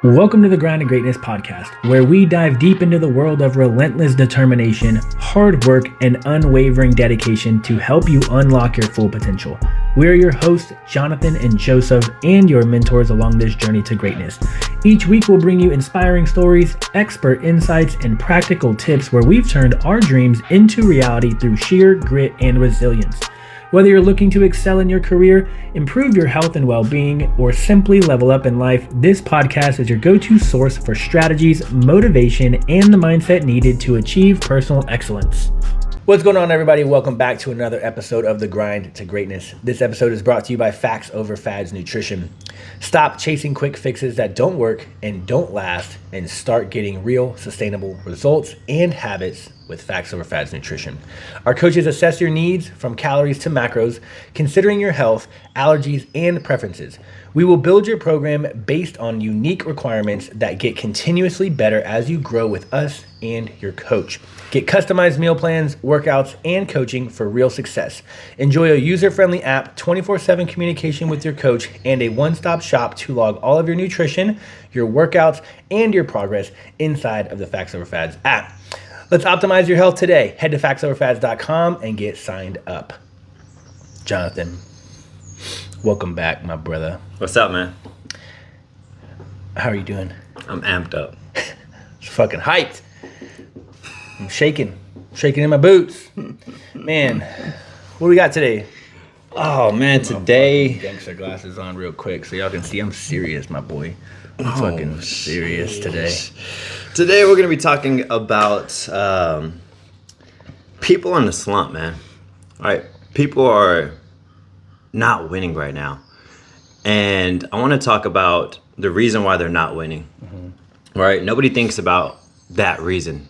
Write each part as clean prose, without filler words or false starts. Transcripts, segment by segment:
Welcome to the Grind to Greatness podcast, where we dive deep into the world of relentless determination, hard work, and unwavering dedication to help you unlock your full potential. We're your hosts, Jonathan and Joseph, and your mentors along this journey to greatness. Each week, we'll bring you inspiring stories, expert insights, and practical tips where we've turned our dreams into reality through sheer grit and resilience. Whether you're looking to excel in your career, improve your health and well-being, or simply level up in life, this podcast is your go-to source for strategies, motivation, and the mindset needed to achieve personal excellence. What's going on, everybody? Welcome back to another episode of The Grind to Greatness. This episode is brought to you by Facts Over Fads Nutrition. Stop chasing quick fixes that don't work and don't last, and start getting real, sustainable results and habits with Facts Over Fads Nutrition. Our coaches assess your needs from calories to macros, considering your health, allergies, and preferences. We will build your program based on unique requirements that get continuously better as you grow with us and your coach. Get customized meal plans, workouts, and coaching for real success. Enjoy a user-friendly app, 24/7 communication with your coach, and a one-stop shop to log all of your nutrition, your workouts, and your progress inside of the Facts Over Fads app. Let's optimize your health today. Head to factsoverfads.com and get signed up. Jonathan, welcome back, my brother. What's up, man? How are you doing? I'm amped up. It's fucking hyped. I'm shaking in my boots. Man, what do we got today? Oh, man, today... Gangster glasses on real quick so y'all can see I'm serious, my boy. I'm fucking serious today. Today we're going to be talking about people in the slump, man. All right, people are not winning right now. And I want to talk about the reason why they're not winning. Mm-hmm. Right? Nobody thinks about that reason.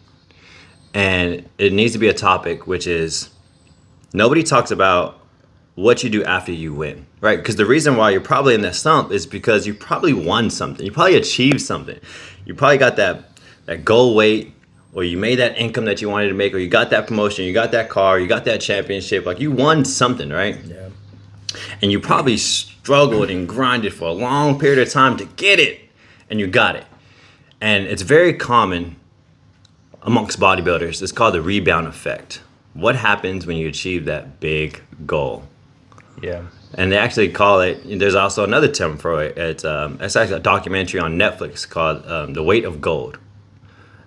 And it needs to be a topic, which is nobody talks about what you do after you win, right? Because the reason why you're probably in that slump is because you probably won something. You probably achieved something. You probably got that goal weight, or you made that income that you wanted to make, or you got that promotion, you got that car, you got that championship. Like, you won something, right? Yeah. And you probably struggled and grinded for a long period of time to get it, and you got it. And it's very common amongst bodybuilders. It's called the rebound effect. What happens when you achieve that big goal? Yeah. And they actually call it, there's also another term for it. It's actually a documentary on Netflix called The Weight of Gold.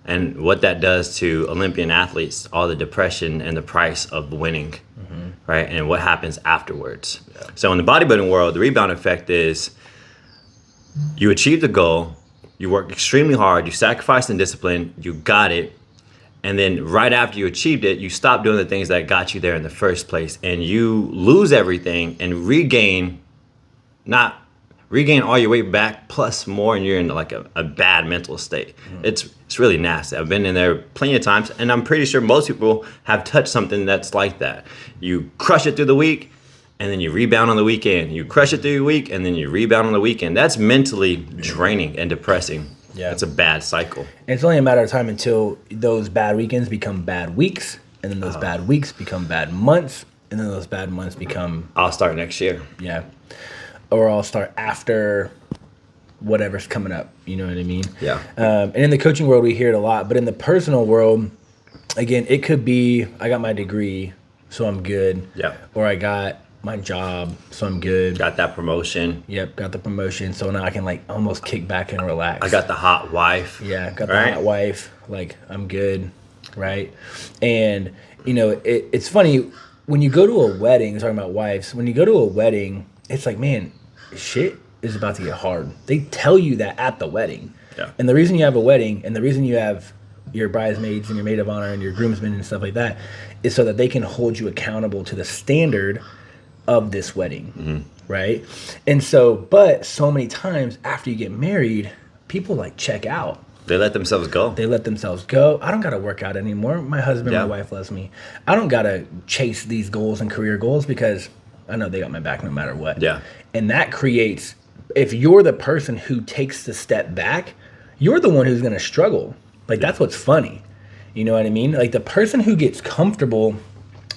And what that does to Olympian athletes, all the depression and the price of winning, mm-hmm. right? And what happens afterwards. Yeah. So in the bodybuilding world, the rebound effect is you achieve the goal, you work extremely hard, you sacrifice in discipline, you got it. And then right after you achieved it, you stop doing the things that got you there in the first place, and you lose everything and regain all your weight back plus more, and you're in like a bad mental state. Mm-hmm. It's really nasty. I've been in there plenty of times, and I'm pretty sure most people have touched something that's like that. You crush it through the week, and then you rebound on the weekend. You crush it through the week, and then you rebound on the weekend. That's mentally draining and depressing. Yeah, it's a bad cycle. And it's only a matter of time until those bad weekends become bad weeks, and then those bad weeks become bad months, and then those bad months become... I'll start next year. Yeah. Or I'll start after whatever's coming up. You know what I mean? Yeah. And in the coaching world, we hear it a lot. But in the personal world, again, it could be, I got my degree, so I'm good. Yeah. Or I got my job, so I'm good. Got that promotion. Yep, got the promotion, so now I can like almost kick back and relax. I got the hot wife. Yeah, got the hot wife. Like, I'm good, right? And you know, it's funny when you go to a wedding. Talking about wives, when you go to a wedding, it's like, man, shit is about to get hard. They tell you that at the wedding. Yeah. And the reason you have a wedding, and the reason you have your bridesmaids and your maid of honor and your groomsmen and stuff like that, is so that they can hold you accountable to the standard of this wedding, mm-hmm. right? And so, but so many times after you get married, people like check out. They let themselves go. I don't got to work out anymore. My husband, my wife loves me. I don't got to chase these goals and career goals because I know they got my back no matter what. Yeah. And that creates, if you're the person who takes the step back, you're the one who's going to struggle. Like, that's what's funny. You know what I mean? Like, the person who gets comfortable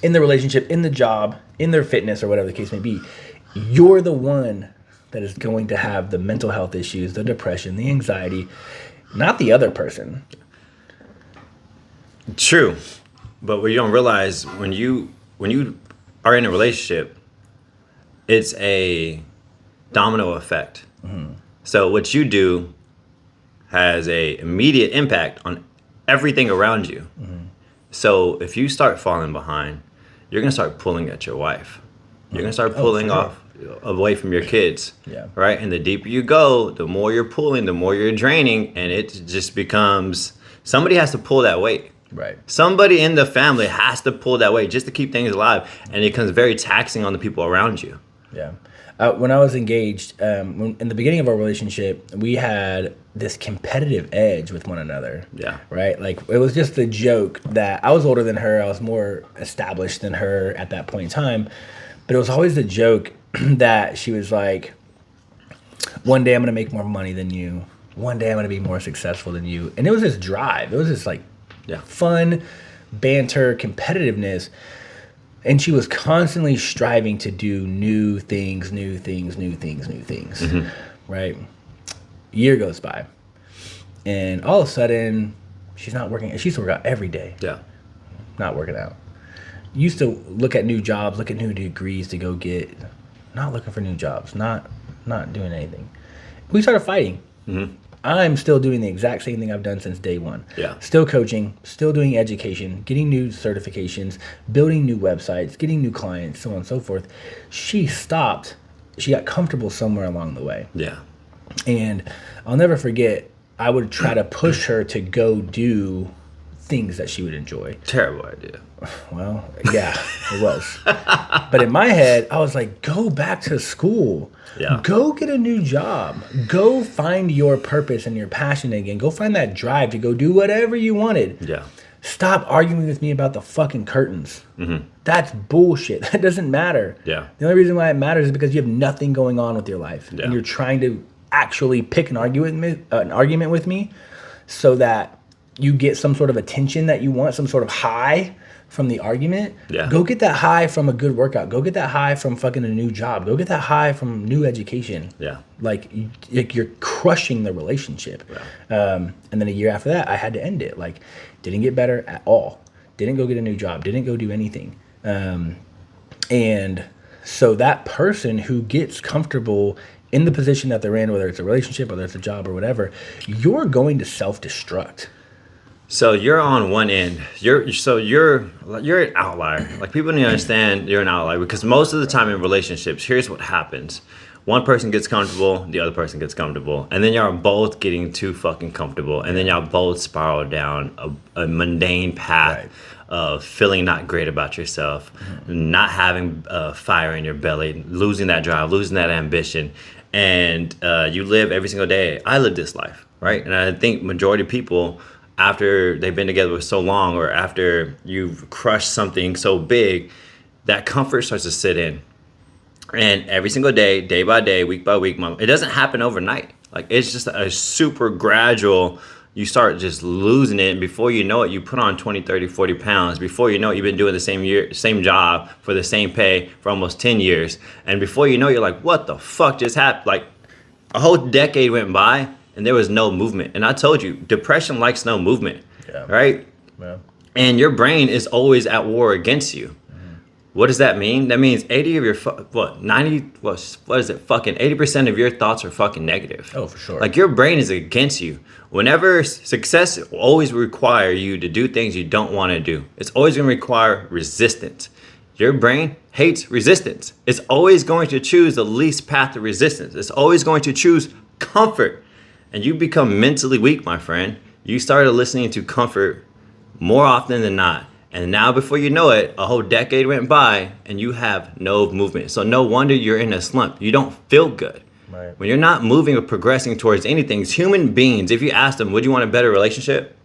in the relationship, in the job, in their fitness, or whatever the case may be, you're the one that is going to have the mental health issues, the depression, the anxiety, not the other person. True. But what you don't realize when you are in a relationship, it's a domino effect. Mm-hmm. So what you do has a immediate impact on everything around you. Mm-hmm. So if you start falling behind, you're gonna start pulling at your wife. You're gonna start pulling away from your kids. Yeah. Right? And the deeper you go, the more you're pulling, the more you're draining, and it just becomes somebody has to pull that weight. Right. Somebody in the family has to pull that weight just to keep things alive, and it becomes very taxing on the people around you. Yeah. When I was engaged, in the beginning of our relationship, we had this competitive edge with one another. Yeah. Right? Like, it was just a joke that I was older than her. I was more established than her at that point in time. But it was always the joke that she was like, one day I'm going to make more money than you. One day I'm going to be more successful than you. And it was this drive. It was this, like, fun, banter, competitiveness. And she was constantly striving to do new things. Mm-hmm. Right? Year goes by. And all of a sudden, she's not working. She used to work out every day. Yeah. Not working out. Used to look at new jobs, look at new degrees to go get. Not looking for new jobs. Not doing anything. We started fighting. Mm-hmm. I'm still doing the exact same thing I've done since day one. Yeah. Still coaching, still doing education, getting new certifications, building new websites, getting new clients, so on and so forth. She stopped. She got comfortable somewhere along the way. Yeah. And I'll never forget, I would try to push her to go do things that she would enjoy. Terrible idea. Well, yeah, it was. But in my head, I was like, go back to school. Yeah. Go get a new job. Go find your purpose and your passion again. Go find that drive to go do whatever you wanted. Yeah. Stop arguing with me about the fucking curtains. Mm-hmm. That's bullshit. That doesn't matter. Yeah. The only reason why it matters is because you have nothing going on with your life. Yeah. And you're trying to actually pick an argument with me so that you get some sort of attention that you want, some sort of high from the argument. Yeah. Go get that high from a good workout. Go get that high from fucking a new job. Go get that high from new education. Yeah. Like you're crushing the relationship. Yeah. And then a year after that, I had to end it. Like, didn't get better at all. Didn't go get a new job. Didn't go do anything. And so that person who gets comfortable in the position that they're in, whether it's a relationship, whether it's a job or whatever, you're going to self-destruct. So you're on one end. You're an outlier. Like, people need to understand you're an outlier, because most of the time in relationships, here's what happens. One person gets comfortable, the other person gets comfortable, and then y'all both getting too fucking comfortable, and then y'all both spiral down a mundane path of feeling not great about yourself, not having fire in your belly, losing that drive, losing that ambition, and you live every single day. I live this life, right? And I think majority of people, after they've been together for so long, or after you've crushed something so big, that comfort starts to sit in. And every single day, day by day, week by week, it doesn't happen overnight. Like, it's just a super gradual, you start just losing it. And before you know it, you put on 20, 30, 40 pounds. Before you know it, you've been doing the same job for the same pay for almost 10 years. And before you know it, you're like, what the fuck just happened? Like, a whole decade went by and there was no movement. And I told you, depression likes no movement, right? Yeah. And your brain is always at war against you. What does that mean? That means 80 of your, 80% of your thoughts are fucking negative. Oh, for sure. Like, your brain is against you. Whenever success will always require you to do things you don't want to do. It's always going to require resistance. Your brain hates resistance. It's always going to choose the least path of resistance. It's always going to choose comfort. And you become mentally weak, my friend. You started listening to comfort more often than not. And now, before you know it, a whole decade went by and you have no movement. So no wonder you're in a slump. You don't feel good. Right. When you're not moving or progressing towards anything, human beings, if you ask them, would you want a better relationship?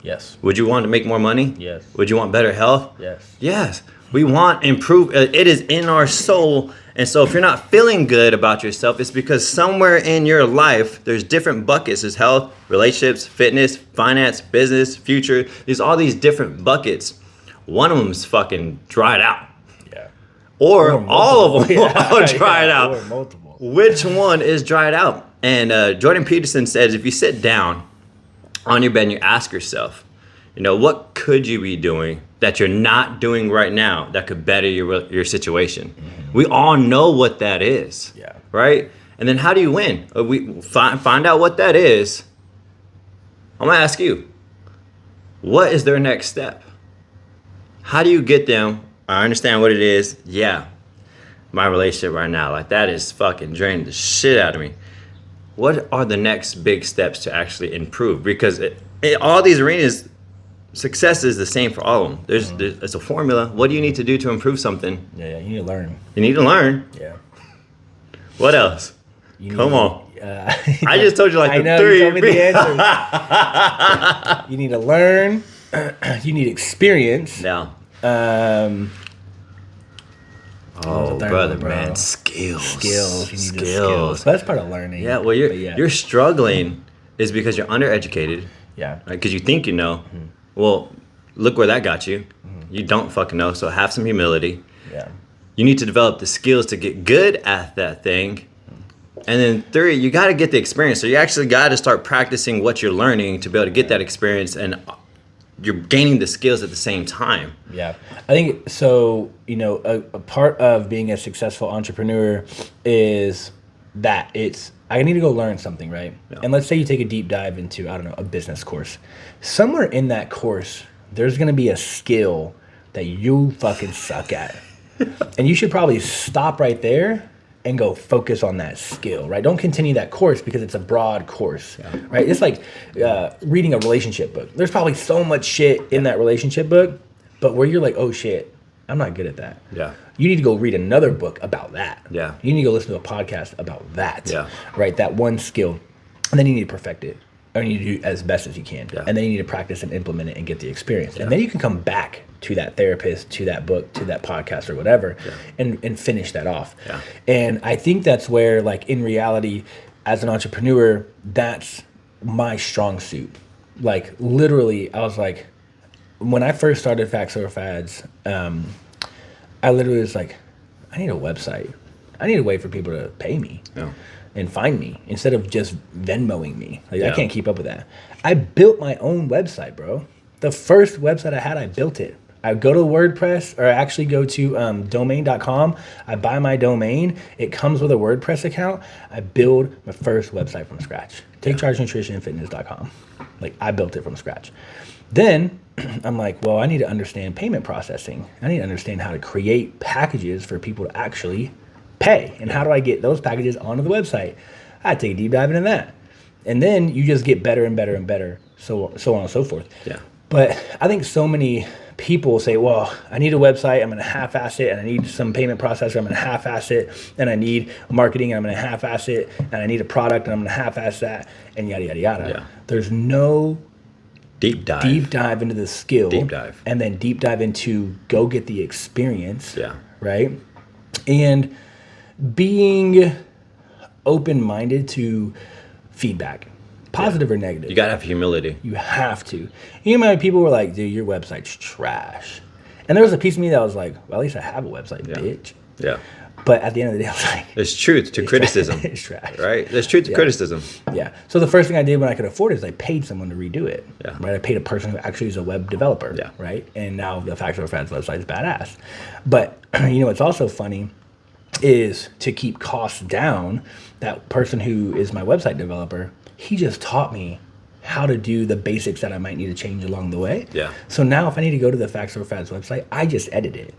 Yes. Would you want to make more money? Yes. Would you want better health? Yes. Yes. We want improve. It is in our soul. And so if you're not feeling good about yourself, it's because somewhere in your life, there's different buckets. There's health, relationships, fitness, finance, business, future. There's all these different buckets. One of them's fucking dried out. Yeah. Or all of them are dried out. Or multiple. which one is dried out? And Jordan Peterson says, if you sit down on your bed and you ask yourself, what could you be doing that you're not doing right now that could better your situation? Mm-hmm. We all know what that is, right? And then how do you win? We find out what that is. I'm gonna ask you, what is their next step? How do you get them? I understand what it is. Yeah, my relationship right now, like that is fucking draining the shit out of me. What are the next big steps to actually improve? Because all these arenas, success is the same for all of them. There's it's a formula. What do you need to do to improve something? Yeah, you need to learn. You need to learn. Yeah. What else? Come on. I just told you like the three. You told me the answers. You need to learn. You need experience. Yeah. Brother, man, skills. You need skills. That's part of learning. Yeah. Well, you're struggling is because you're undereducated. Yeah. Right? Because you think you know. Mm-hmm. Well, look where that got you. Mm-hmm. You don't fucking know. So have some humility. Yeah. You need to develop the skills to get good at that thing. And then 3, you got to get the experience. So you actually got to start practicing what you're learning to be able to get that experience, and you're gaining the skills at the same time. Yeah. I think so, a part of being a successful entrepreneur is that I need to go learn something, right? Yeah. And let's say you take a deep dive into, a business course. Somewhere in that course, there's going to be a skill that you fucking suck at. And you should probably stop right there and go focus on that skill, right? Don't continue that course because it's a broad course, right? It's like reading a relationship book. There's probably so much shit in that relationship book, but where you're like, oh shit, I'm not good at that. Yeah. You need to go read another book about that. Yeah. You need to go listen to a podcast about that. Yeah. Right? That one skill. And then you need to perfect it. Or you need to do as best as you can. Yeah. And then you need to practice and implement it and get the experience. Yeah. And then you can come back to that therapist, to that book, to that podcast or whatever, and finish that off. Yeah. And I think that's where, like, in reality, as an entrepreneur, that's my strong suit. Like, literally, I was like, when I first started Facts Over Fads, I literally was like, I need a website. I need a way for people to pay me and find me instead of just Venmoing me. Like, I can't keep up with that. I built my own website, bro. The first website I had, I built it. I go to WordPress, or I actually go to domain.com. I buy my domain. It comes with a WordPress account. I build my first website from scratch. TakeChargeNutritionFitness.com. Like, I built it from scratch. Then I'm like, well, I need to understand payment processing. I need to understand how to create packages for people to actually pay. And how do I get those packages onto the website? I take a deep dive into that. And then you just get better and better and better, so on and so forth. Yeah. But I think so many people say, well, I need a website, I'm going to half-ass it, and I need some payment processor, I'm going to half-ass it, and I need marketing, I'm going to half-ass it, and I need a product, and I'm going to half-ass that, and yada, yada, yada. Yeah. There's no deep dive into the skill. Deep dive. And then deep dive into go get the experience. Yeah. Right? And being open-minded to feedback. Positive or negative. You gotta have humility. You have to. You know, people were like, dude, your website's trash. And there was a piece of me that was like, well, at least I have a website, bitch. Yeah. But at the end of the day, I was like, there's truth to criticism. It's trash. Right? There's truth to criticism. Yeah. So the first thing I did when I could afford it is I paid someone to redo it. Yeah. Right? I paid a person who actually is a web developer. Yeah. Right? And now the Facts Over Fads website is badass. But what's also funny is to keep costs down. That person who is my website developer, he just taught me how to do the basics that I might need to change along the way. Yeah. So now if I need to go to the Facts Over Fads website, I just edit it.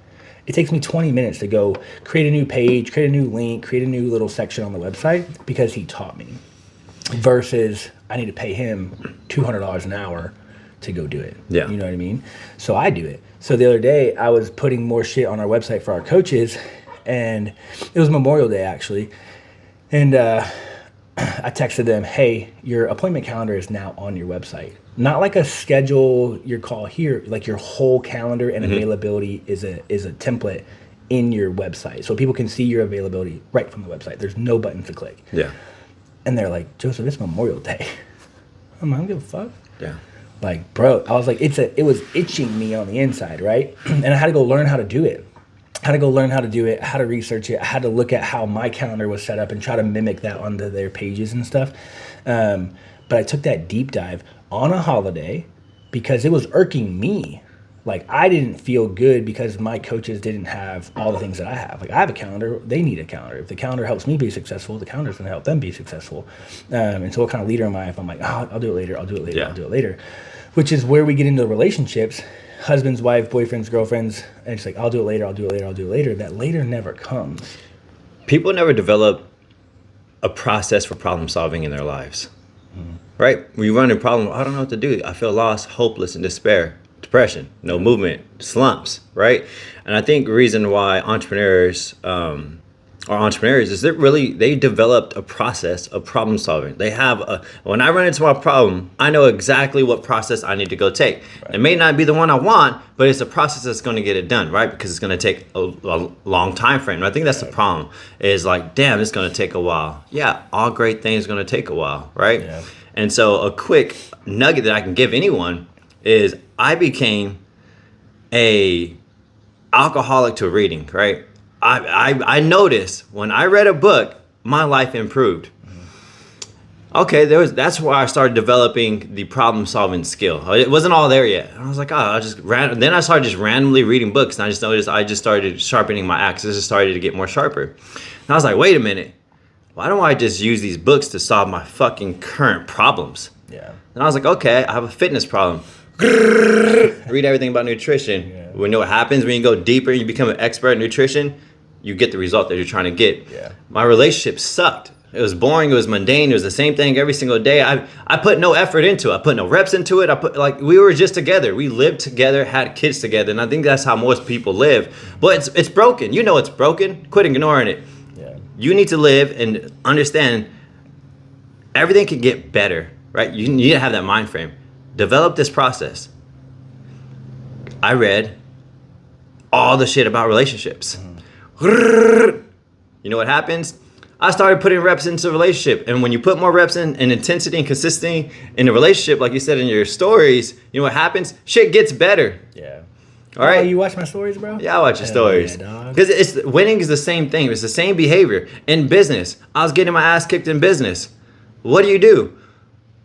It takes me 20 minutes to go create a new page, create a new link, create a new little section on the website because he taught me. Versus I need to pay him $200 an hour to go do it. Yeah. You know what I mean? So I do it. So the other day I was putting more shit on our website for our coaches, and it was Memorial Day actually. And I texted them, hey, your appointment calendar is now on your website. Not like a schedule your call here, like your whole calendar and availability is a template in your website. So people can see your availability right from the website. There's no buttons to click. Yeah. And they're like, Joseph, it's Memorial Day. I'm like, I don't give a fuck. Yeah. Like, bro, I was like, it was itching me on the inside, right? And I had to go learn how to do it. had to go learn how to do it, how to research it. I had to look at how my calendar was set up and try to mimic that onto their pages and stuff. But I took that deep dive on a holiday because it was irking me. Like, I didn't feel good because my coaches didn't have all the things that I have. Like, I have a calendar. They need a calendar. If the calendar helps me be successful, the calendar's going to help them be successful. And so what kind of leader am I if I'm like, oh, I'll do it later, I'll do it later, I'll do it later. Which is where we get into relationships. Husbands, wife, boyfriends, girlfriends, and it's like, I'll do it later, I'll do it later, I'll do it later. That later never comes. People never develop a process for problem solving in their lives, right? When you run a problem, I don't know what to do. I feel lost, hopeless, and despair, depression, no movement, slumps, right? And I think the reason why entrepreneurs are entrepreneurs is that really they developed a process of problem solving. They have when I run into a problem, I know exactly what process I need to go take. Right. It may not be the one I want, but it's a process that's going to get it done, right? Because it's going to take a long time frame. And I think that's the problem is like, damn, it's going to take a while. Yeah, all great things are going to take a while, right? Yeah. And so a quick nugget that I can give anyone is I became a alcoholic to reading, right? I noticed when I read a book, my life improved. Okay, that's where I started developing the problem solving skill. It wasn't all there yet. I was like, then I started just randomly reading books, and I just noticed I just started sharpening my axe. It just started to get more sharper. And I was like, wait a minute, why don't I just use these books to solve my fucking current problems? Yeah. And I was like, okay, I have a fitness problem. Read everything about nutrition. Yeah. We know what happens when you go deeper and you become an expert in nutrition. You get the result that you're trying to get. Yeah. My relationship sucked. It was boring. It was mundane. It was the same thing every single day. I put no effort into it. I put no reps into it. We were just together. We lived together, had kids together, and I think that's how most people live. But it's broken. You know it's broken. Quit ignoring it. Yeah. You need to live and understand everything can get better, right? You need to have that mind frame. Develop this process. I read all the shit about relationships. You know what happens? I started putting reps into the relationship. And when you put more reps in and intensity and consistency in the relationship, like you said in your stories, you know what happens? Shit gets better. Yeah. All right. You watch my stories, bro? Yeah, I watch your stories. Because winning is the same thing. It's the same behavior. In business, I was getting my ass kicked in business. What do?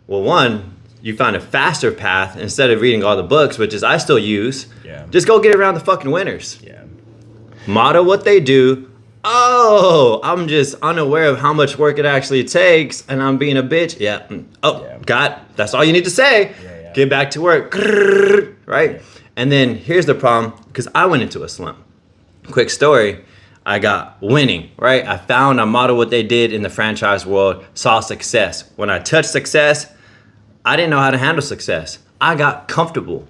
Well, one, you found a faster path instead of reading all the books, which is I still use. Yeah. Just go get around the fucking winners. Yeah. Model what they do. Oh, I'm just unaware of how much work it actually takes, and I'm being a bitch. Yeah. Oh, yeah. God, that's all you need to say. Yeah. Get back to work. Right? Yeah. And then here's the problem, because I went into a slump. Quick story. I got winning, right? I modeled what they did in the franchise world, saw success. When I touched success, I didn't know how to handle success. I got comfortable,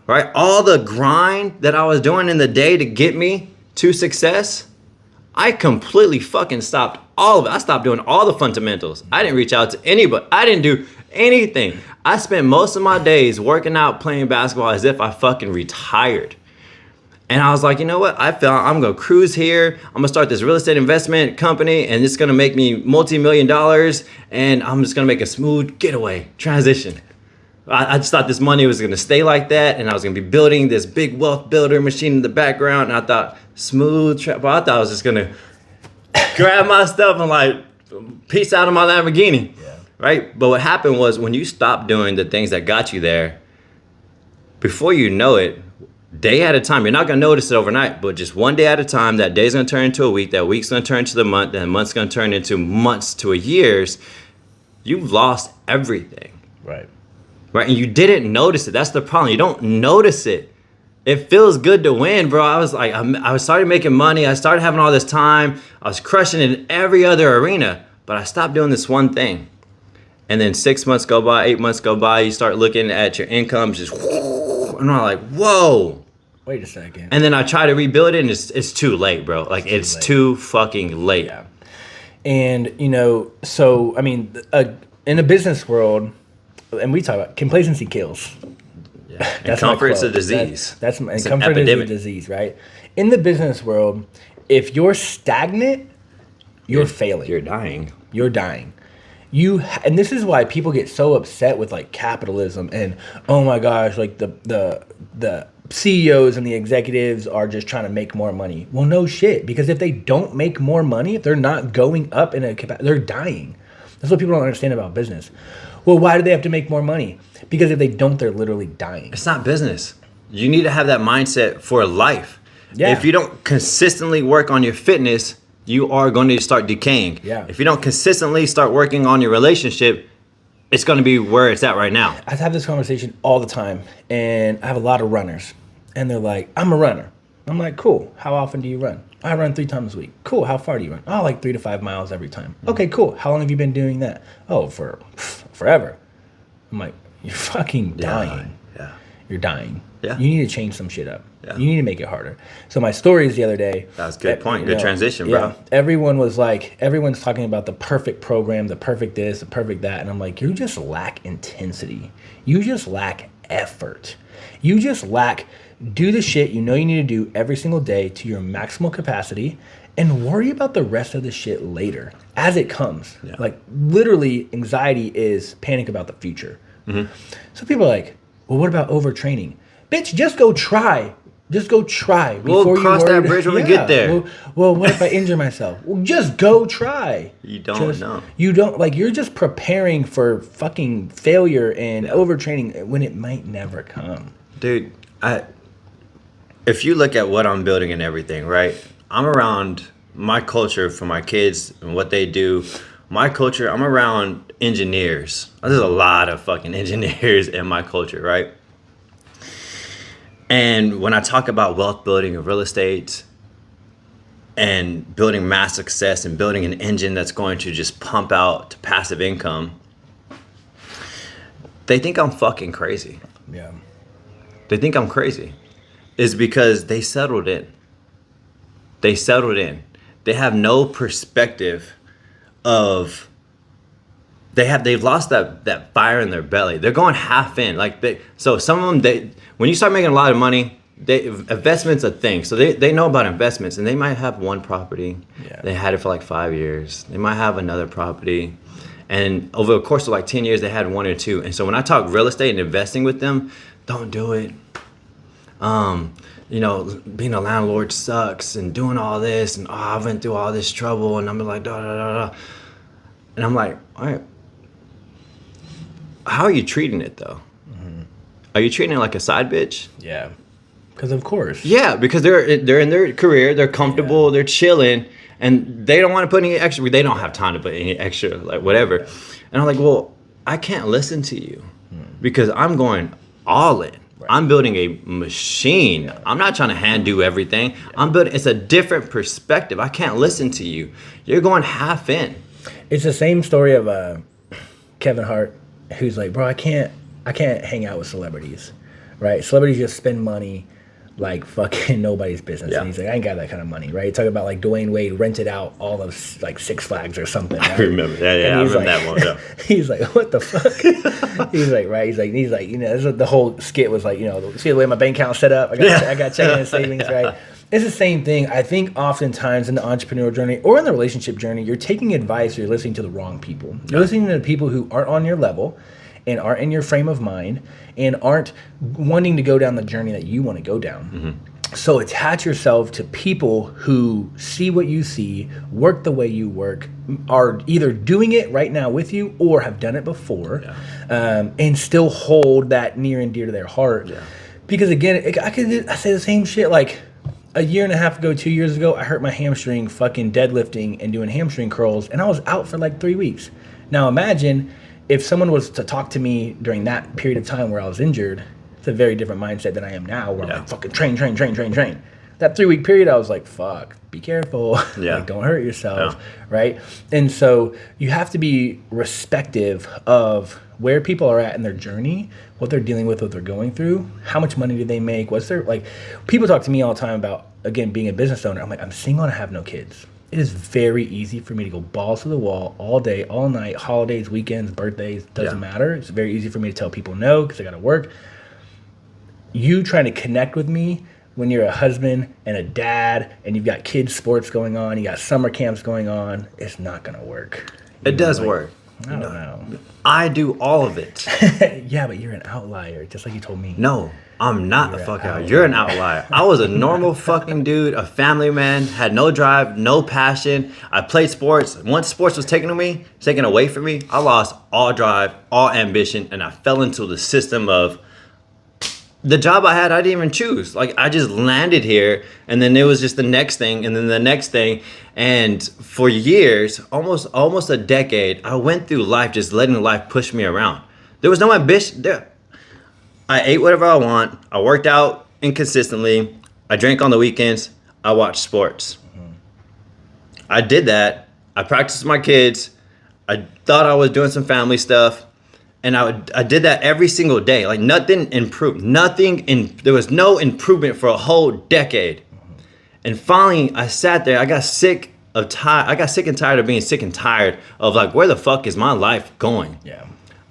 right? All the grind that I was doing in the day to get me to success, I completely fucking stopped all of it. I stopped doing all the fundamentals. I didn't reach out to anybody. I didn't do anything. I spent most of my days working out, playing basketball as if I fucking retired. And I was like, you know what? I felt I'm going to cruise here. I'm going to start this real estate investment company, and it's going to make me multi-million dollars, and I'm just going to make a smooth getaway transition. I just thought this money was going to stay like that, and I was going to be building this big wealth builder machine in the background, and I thought, but I thought I was just going to grab my stuff and like, peace out of my Lamborghini, right? But what happened was when you stop doing the things that got you there, before you know it, day at a time, you're not going to notice it overnight, but just one day at a time, that day's going to turn into a week, that week's going to turn into the month, that month's going to turn into months to a years. You've lost everything. Right. Right. And you didn't notice it. That's the problem. You don't notice it. It feels good to win, bro. I was like, I started making money. I started having all this time. I was crushing it in every other arena, but I stopped doing this one thing. And then 6 months go by, 8 months go by, you start looking at your income, just, and I'm like, whoa. Wait a second. And then I try to rebuild it, and it's too late, bro. Like, it's too fucking late. Yeah. And, so, I mean, in the business world, and we talk about complacency kills. Yeah. And comfort's a disease. That's comfort is a disease, right? In the business world, if you're stagnant, you're failing. You're dying. You're dying. And this is why people get so upset with like capitalism and, oh my gosh, like the CEOs and the executives are just trying to make more money. Well, no shit, because if they don't make more money, if they're not going up in a capacity, they're dying. That's what people don't understand about business. Well, why do they have to make more money? Because if they don't, they're literally dying. It's not business. You need to have that mindset for life. Yeah. If you don't consistently work on your fitness, you are going to start decaying. Yeah. If you don't consistently start working on your relationship, it's going to be where it's at right now. I have this conversation all the time, and I have a lot of runners, and they're like, I'm a runner. I'm like, cool. How often do you run? I run 3 times a week. Cool. How far do you run? Oh, like 3 to 5 miles every time. Okay, cool. How long have you been doing that? Oh, for forever. I'm like, you're fucking dying. Yeah. You're dying. Yeah. You need to change some shit up. Yeah. You need to make it harder. So my stories the other day. That was a good point. Good transition, bro. Yeah, everyone's talking about the perfect program, the perfect this, the perfect that. And I'm like, you just lack intensity. You just lack effort. You just lack, do the shit you know you need to do every single day to your maximal capacity and worry about the rest of the shit later as it comes. Yeah. Like literally anxiety is panic about the future. Mm-hmm. So people are like, well, what about overtraining? Bitch, just go try. Just go try. We'll cross that bridge when we get there. Well, what if I injure myself? Well, just go try. You don't know. You don't, like, you're just preparing for fucking failure and overtraining when it might never come. Dude, if you look at what I'm building and everything, right? I'm around my culture for my kids and what they do. My culture, I'm around engineers. There's a lot of fucking engineers in my culture, right? And when I talk about wealth building and real estate and building mass success and building an engine that's going to just pump out passive income, they think I'm fucking crazy. Yeah. They think I'm crazy. It's because they settled in. They settled in. They have no perspective of they've lost that fire in their belly. They're going half in. So some of them, when you start making a lot of money, investment's a thing. So they know about investments, and they might have one property. Yeah. They had it for like 5 years. They might have another property. And over the course of like 10 years, they had 1 or 2. And so when I talk real estate and investing with them, don't do it. Being a landlord sucks and doing all this. And I went through all this trouble. And I'm like, da, da, da, da. And I'm like, all right. How are you treating it, though? Mm-hmm. Are you treating it like a side bitch? Yeah. Because of course. Yeah, because they're in their career. They're comfortable. Yeah. They're chilling. And they don't want to put any extra. They don't have time to put any extra, like whatever. And I'm like, well, I can't listen to you because I'm going all in. Right. I'm building a machine. Yeah. I'm not trying to hand do everything. Yeah. It's a different perspective. I can't listen to you. You're going half in. It's the same story of Kevin Hart, who's like, bro, I can't hang out with celebrities, right? Celebrities just spend money like fucking nobody's business. Yeah. And he's like, I ain't got that kind of money, right? Talking about like Dwayne Wade rented out all of like Six Flags or something. Right? I remember that. Yeah, I remember that one. Yeah. He's like, what the fuck? He's like, right? He's like, this is the whole skit was like, see the way my bank account's set up. I got checking and savings, right? It's the same thing. I think oftentimes in the entrepreneurial journey or in the relationship journey, you're taking advice or you're listening to the wrong people. You're listening to the people who aren't on your level and aren't in your frame of mind and aren't wanting to go down the journey that you want to go down. Mm-hmm. So attach yourself to people who see what you see, work the way you work, are either doing it right now with you or have done it before, and still hold that near and dear to their heart. Yeah. Because again, I say the same shit like a year and a half ago, 2 years ago, I hurt my hamstring fucking deadlifting and doing hamstring curls, and I was out for like 3 weeks. Now imagine if someone was to talk to me during that period of time where I was injured. It's a very different mindset than I am now, where I'm like, fucking train. That 3 week period, I was like, fuck, be careful. Yeah. Like, don't hurt yourself, right? And so you have to be respective of where people are at in their journey, what they're dealing with, what they're going through, how much money do they make, what's their, like, people talk to me all the time about, again, being a business owner. I'm like, I'm single and I have no kids. It is very easy for me to go balls to the wall all day, all night, holidays, weekends, birthdays, doesn't matter. It's very easy for me to tell people no because I got to work. You trying to connect with me when you're a husband and a dad and you've got kids sports going on, you got summer camps going on, it's not going to work. It does work. I don't know. I do all of it. Yeah, but you're an outlier, just like you told me. No, I'm not You're a an fucking outlier. outlier. You're an outlier. I was a normal fucking dude, a family man, had no drive, no passion. I played sports. Once sports was taken away from me, I lost all drive, all ambition, and I fell into the system of the job I had. I didn't even choose. Like, I just landed here, and then it was just the next thing, and then the next thing. And for years, almost a decade, I went through life just letting life push me around. There was no ambition there. I ate whatever I want. I worked out inconsistently. I drank on the weekends. I watched sports. I did that. I practiced with my kids. I thought I was doing some family stuff. And I did that every single day. Like, nothing improved. There was no improvement for a whole decade. And finally, I sat there. I got sick and tired of being sick and tired of, like, where the fuck is my life going? Yeah.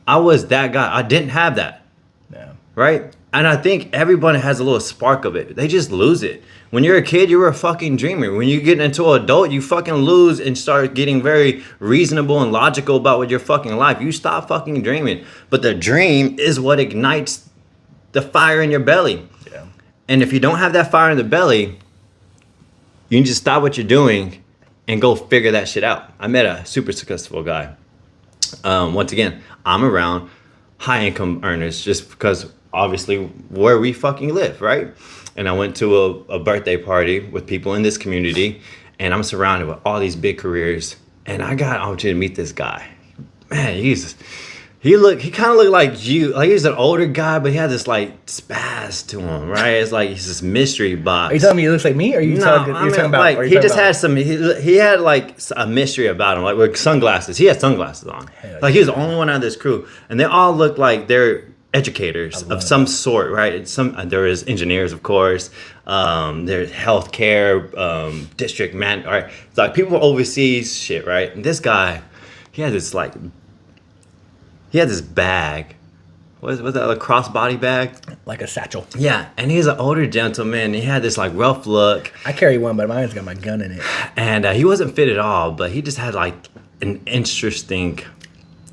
I was that guy. I didn't have that. Yeah. Right? And I think everybody has a little spark of it. They just lose it. When you're a kid, you were a fucking dreamer. When you get into an adult, you fucking lose and start getting very reasonable and logical about what your fucking life. You stop fucking dreaming. But the dream is what ignites the fire in your belly. Yeah. And if you don't have that fire in the belly, you can just stop what you're doing and go figure that shit out. I met a super successful guy. Once again, I'm around high income earners just because obviously where we fucking live, right? And I went to a birthday party with people in this community, and I'm surrounded with all these big careers, and I got an opportunity to meet this guy. Man, he kind of looked like you. Like, he's an older guy, but he had this like spaz to him, right? It's like he's this mystery box. Are you telling me he looks like me, or are you talking about? Like, he just had some. He had like a mystery about him, like with sunglasses. He had sunglasses on. Like, he was the only one out of this crew, and they all looked like they're educators of some sort, right? There is engineers, of course. There's healthcare, district man. Right? It's like people overseas shit, right? And this guy, he had this bag. Was that a crossbody bag? Like a satchel. Yeah, and he's an older gentleman. He had this like rough look. I carry one, but mine's got my gun in it. And he wasn't fit at all, but he just had like an interesting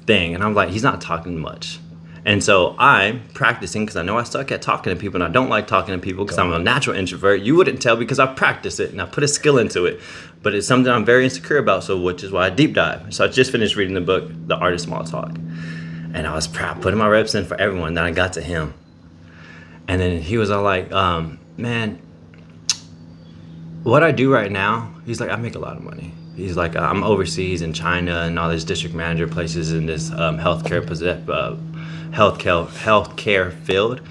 thing. And I'm like, he's not talking much. And so I'm practicing because I know I suck at talking to people, and I don't like talking to people because I'm a natural introvert. You wouldn't tell because I practice it and I put a skill into it. But it's something I'm very insecure about, so which is why I deep dive. So I just finished reading the book, The Art of Small Talk. And I was proud, putting my reps in for everyone. Then I got to him. And then he was all like, man, what I do right now, he's like, I make a lot of money. He's like, I'm overseas in China and all these district manager places in this healthcare field.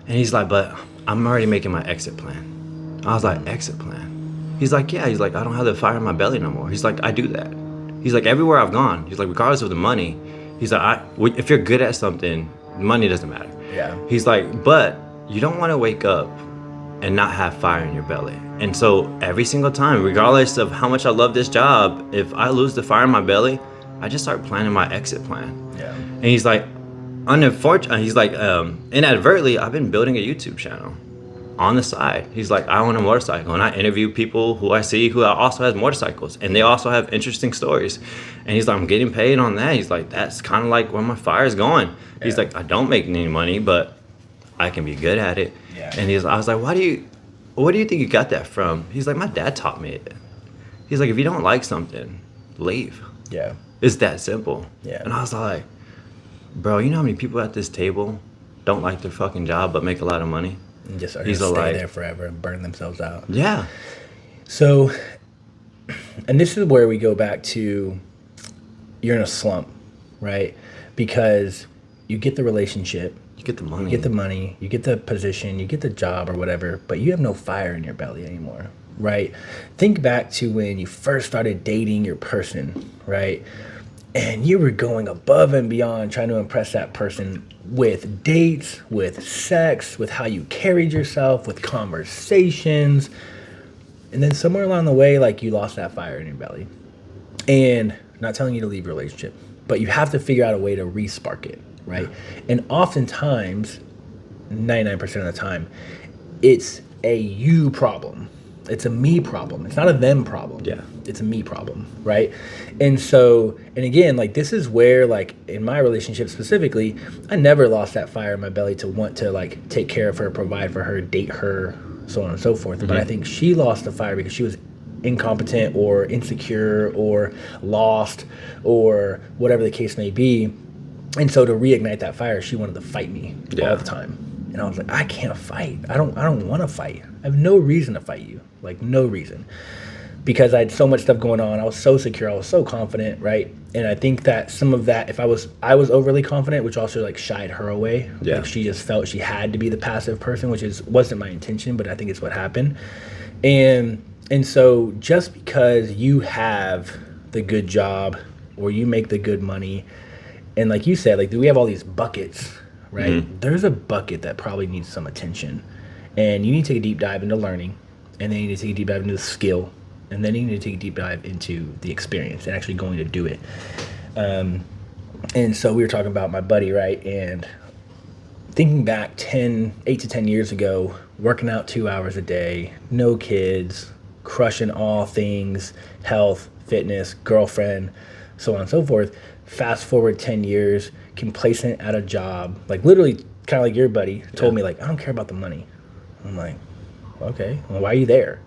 And he's like, but I'm already making my exit plan. I was like, exit plan? He's like, yeah. He's like, I don't have the fire in my belly no more. He's like, I do that. He's like, everywhere I've gone, he's like, regardless of the money, he's like, if you're good at something, money doesn't matter. Yeah. He's like, but you don't want to wake up and not have fire in your belly. And so every single time, regardless of how much I love this job, if I lose the fire in my belly, I just start planning my exit plan. Yeah. And he's like, inadvertently, I've been building a YouTube channel on the side. He's like, I own a motorcycle, and I interview people who I see who also has motorcycles, and they also have interesting stories. And he's like, I'm getting paid on that. He's like, that's kind of like where my fire is going. Yeah. He's like, I don't make any money, but I can be good at it. Yeah. And I was like, what do you think you got that from? He's like, my dad taught me it. He's like, if you don't like something, leave. Yeah. It's that simple. Yeah. And I was like, bro, you know how many people at this table don't like their fucking job but make a lot of money? And just are going to stay there forever and burn themselves out. Yeah. So, and this is where we go back to, you're in a slump, right? Because you get the relationship. You get the money. You get the position, you get the job or whatever, but you have no fire in your belly anymore, right? Think back to when you first started dating your person, right? And you were going above and beyond trying to impress that person with dates, with sex, with how you carried yourself, with conversations. And then somewhere along the way, like, you lost that fire in your belly. And I'm not telling you to leave your relationship, but you have to figure out a way to re-spark it, right? And oftentimes, 99% of the time, it's a you problem. It's a me problem. It's not a them problem. Yeah. It's a me problem, right? And so, and again, like this is where, like in my relationship specifically, I never lost that fire in my belly to want to like take care of her, provide for her, date her, so on and so forth. But I think she lost the fire because she was incompetent or insecure or lost or whatever the case may be. And so to reignite that fire, she wanted to fight me all the time. And I was like, I can't fight. I don't want to fight. I have no reason to fight you. Like no reason. Because I had so much stuff going on. I was so secure. I was so confident, right? And I think that some of that, if I was overly confident, which also like shied her away. Yeah. Like she just felt she had to be the passive person, which wasn't my intention, but I think it's what happened. And so just because you have the good job or you make the good money, and like you said, like we have all these buckets, right? There's a bucket that probably needs some attention. And you need to take a deep dive into learning, and then you need to take a deep dive into the skill, and then you need to take a deep dive into the experience and actually going to do it. And so we were talking about my buddy, right? And thinking back 8 to 10 years ago, working out 2 hours a day, no kids, crushing all things, health, fitness, girlfriend, so on and so forth. Fast forward 10 years, complacent at a job, like literally kind of like your buddy told me, like, I don't care about the money. I'm like, okay, well, why are you there?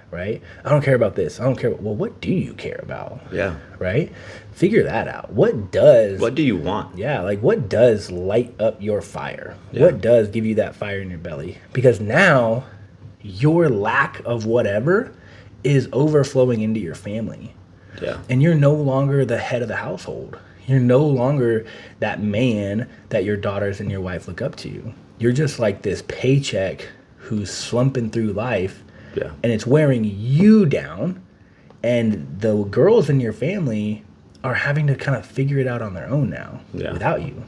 Right? I don't care about this. I don't care. Well, what do you care about? Yeah. Right? Figure that out. What do you want? Yeah, like what does light up your fire? Yeah. What does give you that fire in your belly? Because now your lack of whatever is overflowing into your family. Yeah. And you're no longer the head of the household. You're no longer that man that your daughters and your wife look up to. You're just like this paycheck who's slumping through life. Yeah. And it's wearing you down. And the girls in your family are having to kind of figure it out on their own now without you.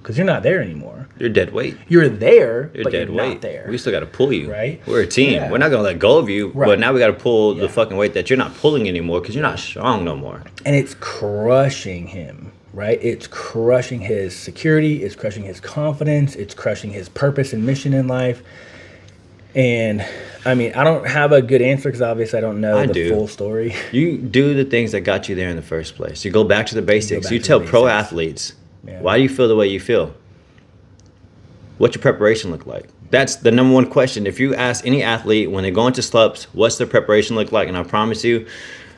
Because you're not there anymore. You're dead weight. You're there, You're but dead you're weight. not there. We still got to pull you. Right? We're a team. Yeah. We're not going to let go of you. Right. But now we got to pull the fucking weight that you're not pulling anymore because you're not strong no more. And it's crushing him, right? It's crushing his security. It's crushing his confidence. It's crushing his purpose and mission in life. And I mean, I don't have a good answer because obviously I don't know the full story. You do the things that got you there in the first place. You go back to the basics. You tell pro athletes, why do you feel the way you feel? What's your preparation look like? That's the number one question. If you ask any athlete when they go into slumps, what's their preparation look like? And I promise you,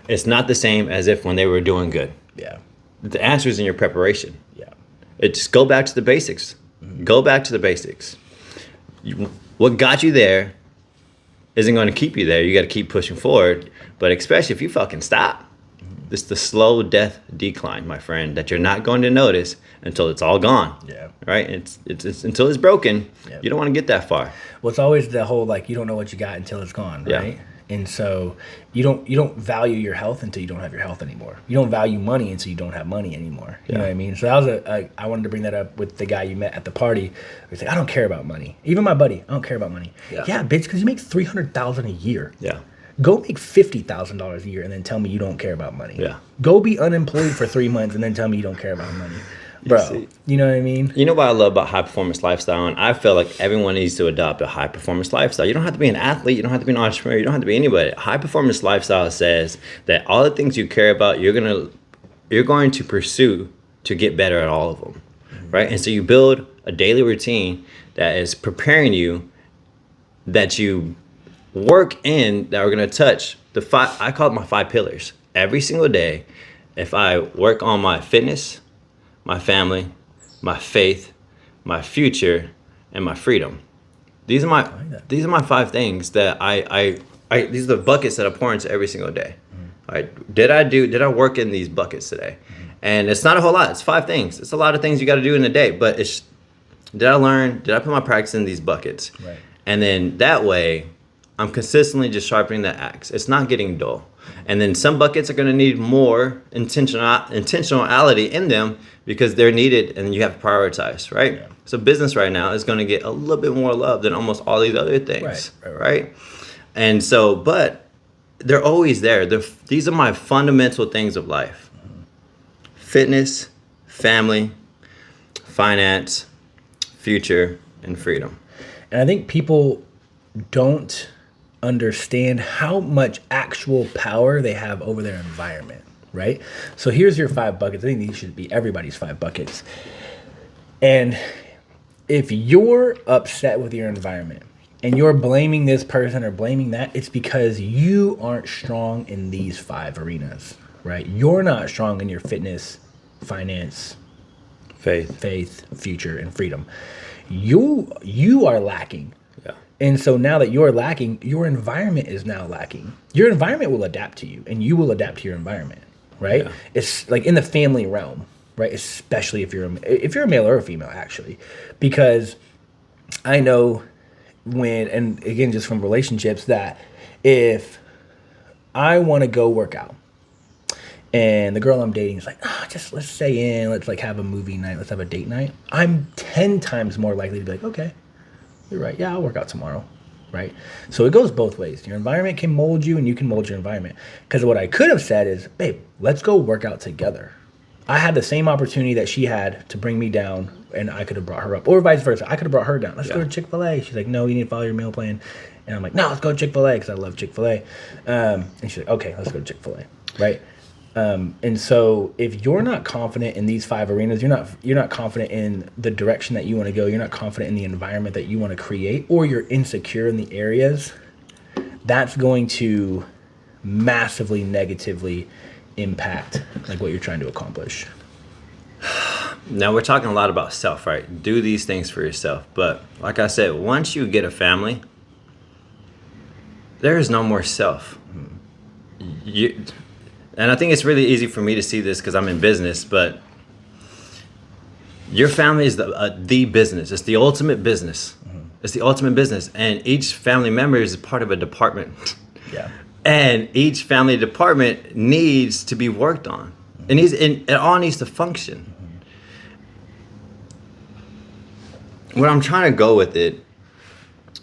it's not the same as if when they were doing good. Yeah. The answer is in your preparation. Yeah. It's go back to the basics. Go back to the basics. What got you there isn't going to keep you there. You got to keep pushing forward. But especially if you fucking stop, it's the slow death decline, my friend, that you're not going to notice until it's all gone. Yeah. Right? It's until it's broken. You don't want to get that far. Well, it's always the whole like you don't know what you got until it's gone, right? Yeah. And so you don't value your health until you don't have your health anymore. You don't value money until you don't have money anymore. You know what I mean? So that was I wanted to bring that up with the guy you met at the party. He's like, I don't care about money. Even my buddy, I don't care about money. Yeah, bitch, because you make $300,000 a year. Yeah. Go make $50,000 a year and then tell me you don't care about money. Yeah. Go be unemployed for 3 months and then tell me you don't care about money. Bro, you know what I mean? You know what I love about high performance lifestyle? And I feel like everyone needs to adopt a high performance lifestyle. You don't have to be an athlete. You don't have to be an entrepreneur. You don't have to be anybody. High performance lifestyle says that all the things you care about, you're going to pursue to get better at all of them, right? And so you build a daily routine that is preparing you, that you work in, that are going to touch I call it my 5 pillars. Every single day, if I work on my fitness, my family, my faith, my future, and my freedom. These are my 5 things that these are the buckets that I pour into every single day. All right. Did I work in these buckets today? And it's not a whole lot. It's 5 things. It's a lot of things you got to do in a day, but did I learn? Did I put my practice in these buckets? Right. And then that way, I'm consistently just sharpening the axe. It's not getting dull. And then some buckets are going to need more intentionality in them because they're needed and you have to prioritize, right? Yeah. So business right now is going to get a little bit more love than almost all these other things, right? And so, but they're always there. These are my fundamental things of life. Fitness, family, finance, future, and freedom. And I think people don't understand how much actual power they have over their environment, right? So here's your 5 buckets. I think these should be everybody's 5 buckets. And if you're upset with your environment and you're blaming this person or blaming that, it's because you aren't strong in these 5 arenas, right? You're not strong in your fitness, finance, faith, future, and freedom. You are lacking. Yeah. And so now that you're lacking, your environment is now lacking. Your environment will adapt to you, and you will adapt to your environment, right? Yeah. It's like in the family realm, right? Especially if you're a male or a female, actually, because I know and again, just from relationships, that if I want to go work out, and the girl I'm dating is like, let's stay in, let's like have a movie night, let's have a date night, I'm 10 times more likely to be like, okay, you're right, yeah, I'll work out tomorrow, right? So it goes both ways. Your environment can mold you, and you can mold your environment. Because what I could have said is, babe, let's go work out together. I had the same opportunity that she had to bring me down, and I could have brought her up, or vice versa. I could have brought her down. Let's go to Chick-fil-A. She's like, no, you need to follow your meal plan. And I'm like, no, let's go to Chick-fil-A, because I love Chick-fil-A. And she's like, okay, let's go to Chick-fil-A, right? And so if you're not confident in these 5 arenas, you're not confident in the direction that you want to go, you're not confident in the environment that you want to create, or you're insecure in the areas, that's going to massively negatively impact like what you're trying to accomplish. Now we're talking a lot about self, right? Do these things for yourself. But like I said, once you get a family, there is no more self. And I think it's really easy for me to see this because I'm in business, but your family is the business. It's the ultimate business. Mm-hmm. It's the ultimate business. And each family member is part of a department. Yeah. And each family department needs to be worked on. Mm-hmm. It all needs to function. Mm-hmm. What I'm trying to go with it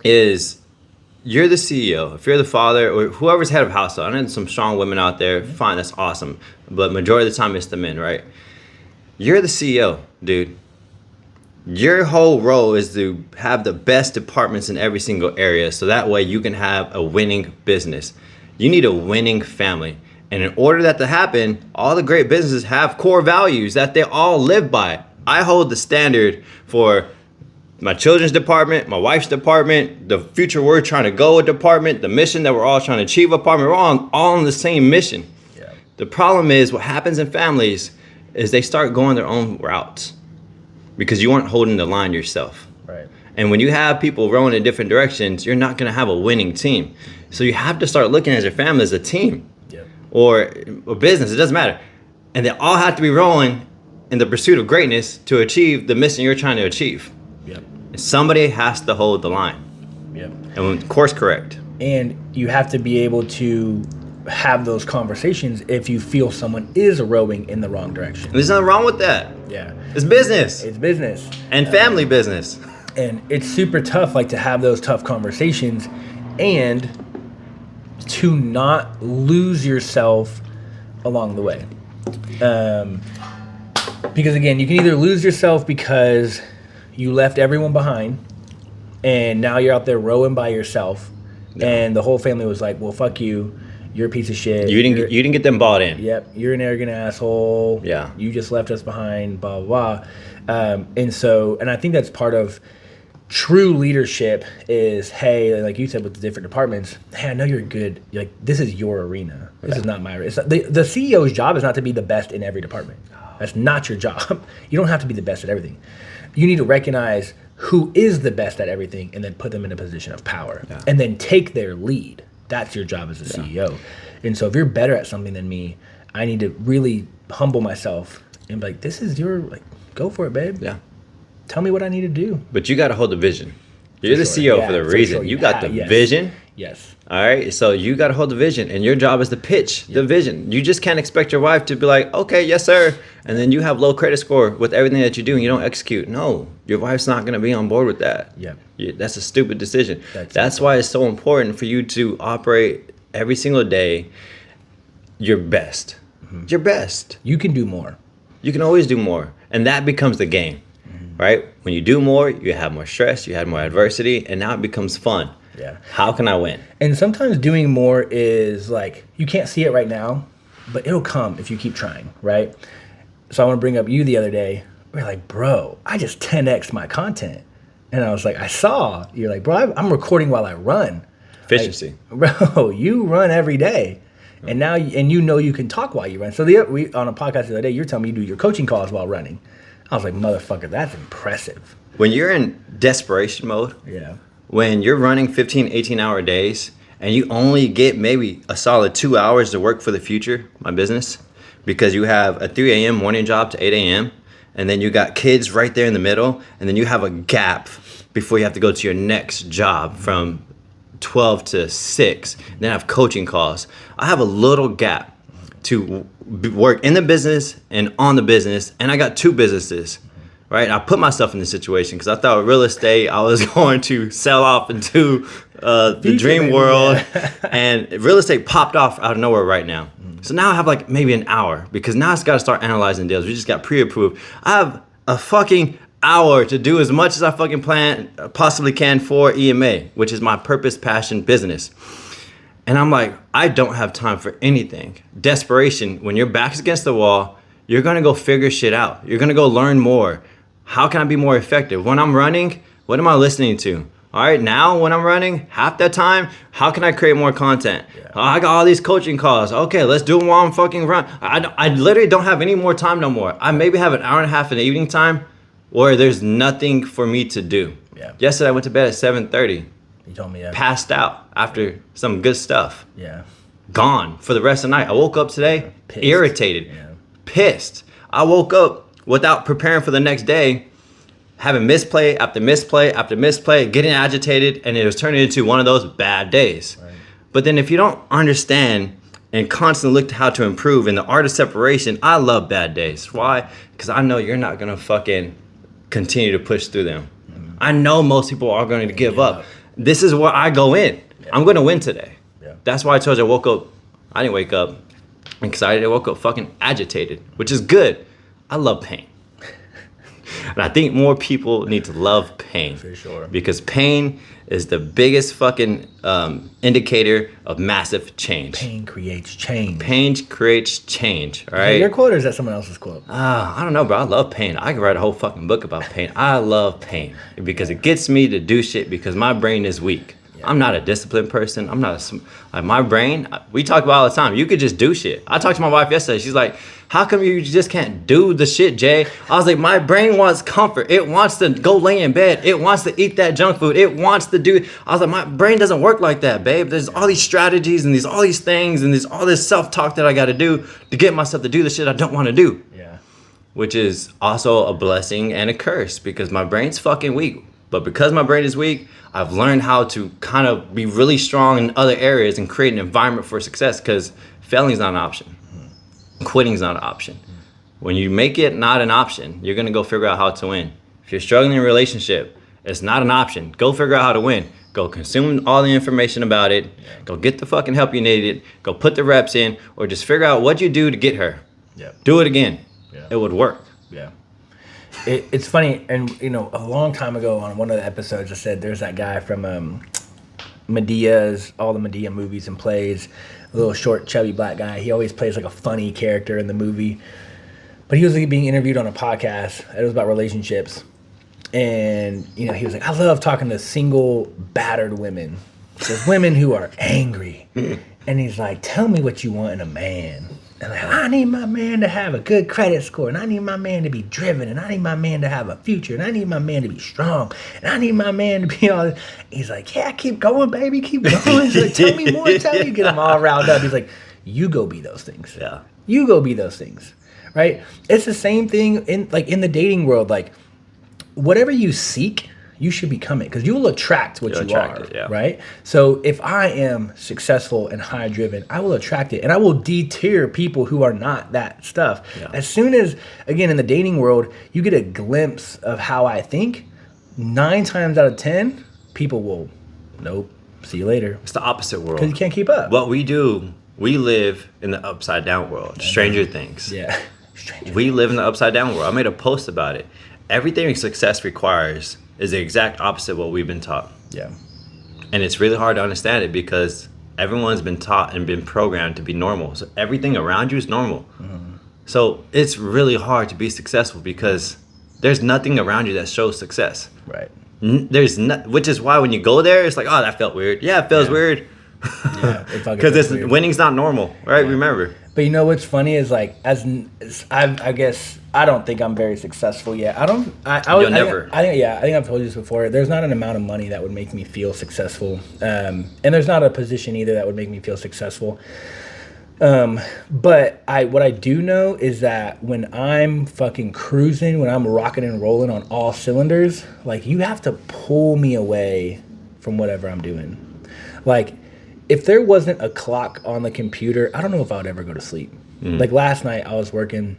is, you're the CEO. If you're the father or whoever's head of household, I know there's some strong women out there, fine, that's awesome. But majority of the time it's the men, right? You're the CEO, dude. Your whole role is to have the best departments in every single area, so that way you can have a winning business. You need a winning family. And in order that to happen, all the great businesses have core values that they all live by. I hold the standard for my children's department, my wife's department, the future we're trying to go department, the mission that we're all trying to achieve department. We're all on the same mission. Yeah. The problem is what happens in families is they start going their own routes because you aren't holding the line yourself. Right. And when you have people rowing in different directions, you're not going to have a winning team. So you have to start looking at your family as a team. Yep. or business. It doesn't matter. And they all have to be rowing in the pursuit of greatness to achieve the mission you're trying to achieve. Yep. Somebody has to hold the line. Yep. And course correct. And you have to be able to have those conversations if you feel someone is rowing in the wrong direction. There's nothing wrong with that. Yeah. It's business. It's business. And family business. And it's super tough, like, to have those tough conversations and to not lose yourself along the way. Because again, you can either lose yourself because you left everyone behind and now you're out there rowing by yourself, and the whole family was like, well, fuck you, you're a piece of shit. You didn't get them bought in. Yep, you're an arrogant asshole. Yeah. You just left us behind, blah, blah, blah. And I think that's part of true leadership is, hey, like you said with the different departments, hey, I know you're good. You're like, this is your arena. This is not my arena. The CEO's job is not to be the best in every department. That's not your job. You don't have to be the best at everything. You need to recognize who is the best at everything and then put them in a position of power and then take their lead. That's your job as a CEO. And so if you're better at something than me, I need to really humble myself and be like, this is your, like, go for it, babe. Yeah. Tell me what I need to do. But you got to hold the vision. You're the CEO for the reason. Sure. You got the vision. Yes. All right. So you got to hold the vision, and your job is to pitch the vision. You just can't expect your wife to be like, okay, yes, sir. And then you have low credit score with everything that you do and you don't execute. No, your wife's not going to be on board with that. Yeah. That's a stupid decision. That's why it's so important for you to operate every single day your best. Mm-hmm. Your best. You can do more. You can always do more. And that becomes the game. Right? When you do more, you have more stress, you have more adversity, and now it becomes fun. Yeah. How can I win? And sometimes doing more is like, you can't see it right now, but it'll come if you keep trying, right? So I want to bring up you the other day. We're like, bro, I just 10x my content. And I was like, I saw. You're like, bro, I'm recording while I run. Efficiency. Like, bro, you run every day. And now, you know you can talk while you run. So we on a podcast the other day, you're telling me you do your coaching calls while running. I was like, motherfucker, that's impressive. When you're in desperation mode, Yeah. when you're running 15, 18-hour days, and you only get maybe a solid 2 hours to work for the future, my business, because you have a 3 a.m. morning job to 8 a.m., and then you got kids right there in the middle, and then you have a gap before you have to go to your next job from 12 to 6, and then I have coaching calls. I have a little gap to work in the business and on the business, and I got 2 businesses, right? I put myself in this situation because I thought with real estate I was going to sell off into the dream world, and real estate popped off out of nowhere right now. So now I have like maybe an hour, because now it's got to start analyzing deals. We just got pre-approved. I have a fucking hour to do as much as I fucking possibly can for EMA, which is my purpose, passion, business. And I'm like, I don't have time for anything. Desperation, when your back's against the wall, you're gonna go figure shit out. You're gonna go learn more. How can I be more effective? When I'm running, what am I listening to? All right, now when I'm running, half that time, how can I create more content? Yeah. I got all these coaching calls. Okay, let's do them while I'm fucking run. I literally don't have any more time no more. I maybe have an hour and a half in the evening time where there's nothing for me to do. Yeah. Yesterday I went to bed at 7:30. You told me that. Passed out after some good stuff. Yeah. Gone for the rest of the night. I woke up today Pissed. irritated, pissed. I woke up without preparing for the next day, having misplay after misplay after misplay, getting agitated, and it was turning into one of those bad days. Right. But then if you don't understand and constantly look to how to improve in the art of separation, I love bad days. Why? Because I know you're not going to fucking continue to push through them. Mm-hmm. I know most people are going to give up. This is where I go in. Yeah. I'm going to win today. Yeah. That's why I told you I woke up. I didn't wake up excited. I woke up fucking agitated, which is good. I love pain. And I think more people need to love pain. For sure. Because pain is the biggest fucking indicator of massive change. Pain creates change. Pain creates change, all right? Is that your quote or is that someone else's quote? I don't know, bro. I love pain. I can write a whole fucking book about pain. I love pain because it gets me to do shit because my brain is weak. Yeah. I'm not a disciplined person. I'm not like my brain. We talk about all the time. You could just do shit. I talked to my wife yesterday. She's like, how come you just can't do the shit, Jay? I was like, my brain wants comfort. It wants to go lay in bed. It wants to eat that junk food. It wants to do. I was like, my brain doesn't work like that, babe. There's all these strategies and all these things and there's all this self-talk that I got to do to get myself to do the shit I don't want to do. Yeah. Which is also a blessing and a curse because my brain's fucking weak. But because my brain is weak, I've learned how to kind of be really strong in other areas and create an environment for success because failing is not an option. Quitting is not an option. When you make it not an option, you're going to go figure out how to win. If you're struggling in a relationship, it's not an option. Go figure out how to win. Go consume all the information about it. Go get the fucking help you needed. Go put the reps in or just figure out what you do to get her. Do it again. It would work. Yeah. It's funny, and a long time ago on one of the episodes I said there's that guy from all the Medea movies and plays, a little short chubby black guy. He always plays like a funny character in the movie, but he was being interviewed on a podcast. It was about relationships, and he was like, I love talking to single battered women, those women who are angry. And he's like, tell me what you want in a man. And like, I need my man to have a good credit score, and I need my man to be driven, and I need my man to have a future, and I need my man to be strong, and I need my man to be all this. He's like, yeah, keep going, baby, keep going. He's like, tell me more, tell me. Get him all riled up. He's like, you go be those things. Yeah. You go be those things, right? It's the same thing in the dating world. Like, whatever you seek, you should become it because you will attract what you are, right? So if I am successful and high driven, I will attract it and I will deter people who are not that stuff. Yeah. As soon as, again, in the dating world, you get a glimpse of how I think, 9 times out of 10, people will, nope, see you later. It's the opposite world. Because you can't keep up. What we do, we live in the upside down world. Stranger Things. Yeah. We live in the upside down world. I made a post about it. Everything success requires is the exact opposite of what we've been taught. Yeah. And it's really hard to understand it because everyone's been taught and been programmed to be normal. So everything around you is normal. So it's really hard to be successful because there's nothing around you that shows success. Right. There's not, which is why when you go there, it's like, oh, that felt weird. Yeah, it feels weird. Yeah, Because winning's not normal, right? Yeah. Remember. But you know what's funny is like, as I guess I don't think I'm very successful yet. You'll never. I think I've told you this before. There's not an amount of money that would make me feel successful, and there's not a position either that would make me feel successful. But what I do know is that when I'm fucking cruising, when I'm rocking and rolling on all cylinders, like you have to pull me away from whatever I'm doing. Like if there wasn't a clock on the computer, I don't know if I would ever go to sleep. Like last night I was working,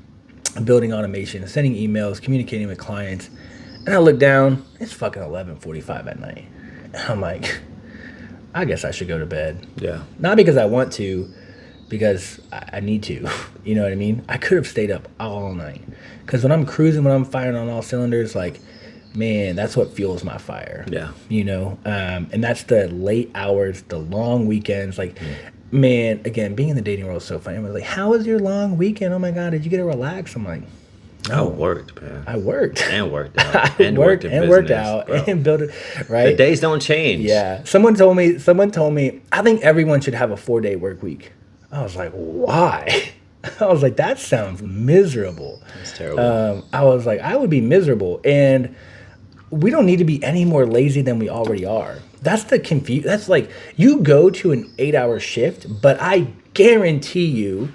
building automation, sending emails, communicating with clients, and I look down, it's fucking 11:45 at night. And I'm like, I guess I should go to bed. Yeah. Not because I want to, because I need to, you know what I mean? I could have stayed up all night. Because when I'm cruising, when I'm firing on all cylinders, like, man, that's what fuels my fire. Yeah. You know? And that's the late hours, the long weekends. Like, man, again, being in the dating world is so funny. I was like, how was your long weekend? Oh my God, did you get to relax? I'm like, no. I worked, man. I worked. And worked out. And worked out. Bro. And built it, right? The days don't change. Yeah. Someone told me, I think everyone should have a 4-day work week. I was like, why? I was like, that sounds miserable. That's terrible. I was like, I would be miserable. And we don't need to be any more lazy than we already are. That's the confusion. That's like, you go to an 8-hour shift, but I guarantee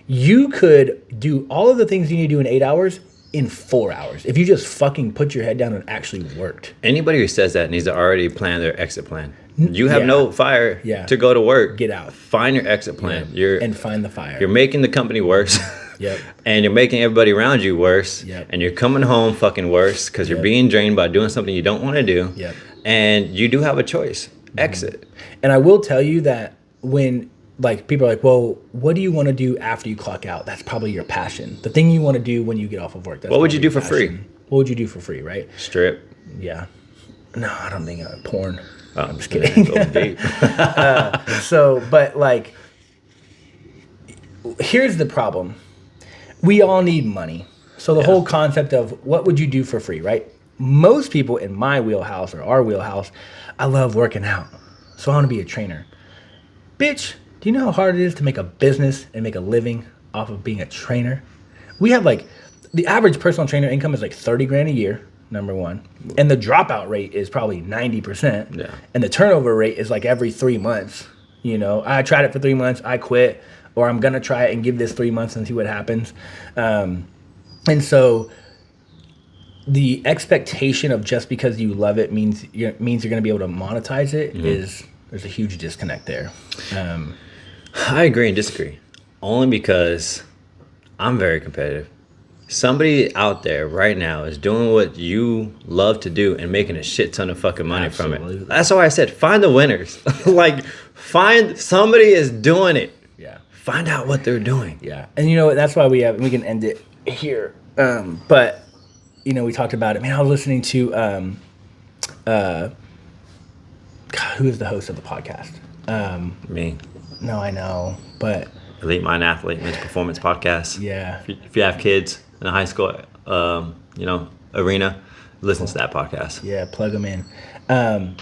you could do all of the things you need to do in 8 hours in 4 hours if you just fucking put your head down and actually worked. Anybody who says that needs to already plan their exit plan. You have no fire to go to work. Get out. Find your exit plan. And find the fire. You're making the company worse. Yep. And you're making everybody around you worse. Yep. And you're coming home fucking worse because you're being drained by doing something you don't want to do. Yep. And you do have a choice. Exit. And I will tell you that when like people are like, well, what do you want to do after you clock out? That's probably your passion. The thing you want to do when you get off of work. That's what would you do for free? What would you do for free, right? Strip. Yeah. No, I don't think porn. Oh, I'm just kidding. But like, here's the problem. We all need money. So the whole concept of what would you do for free, right? Most people in my wheelhouse or our wheelhouse, I love working out. So I want to be a trainer. Bitch, do you know how hard it is to make a business and make a living off of being a trainer? We have like, the average personal trainer income is like 30 grand a year. Number one. And the dropout rate is probably 90%. Yeah. And the turnover rate is like every 3 months. You know, I tried it for 3 months, I quit, or I'm going to try it and give this 3 months and see what happens. And so the expectation of just because you love it means you're going to be able to monetize it there's a huge disconnect there. I agree and disagree. Only because I'm very competitive. Somebody out there right now is doing what you love to do and making a shit ton of fucking money from it. That's why I said find the winners. Like find somebody is doing it. Yeah. Find out what they're doing. Yeah. And you know what? That's why we can end it here. But you know, we talked about it. Man, I was listening to God, who is the host of the podcast? Me. No, I know, but Elite Mind Athlete Mental Performance Podcast. Yeah. If you have kids in a high school, arena, listen to that podcast. Yeah, plug them in.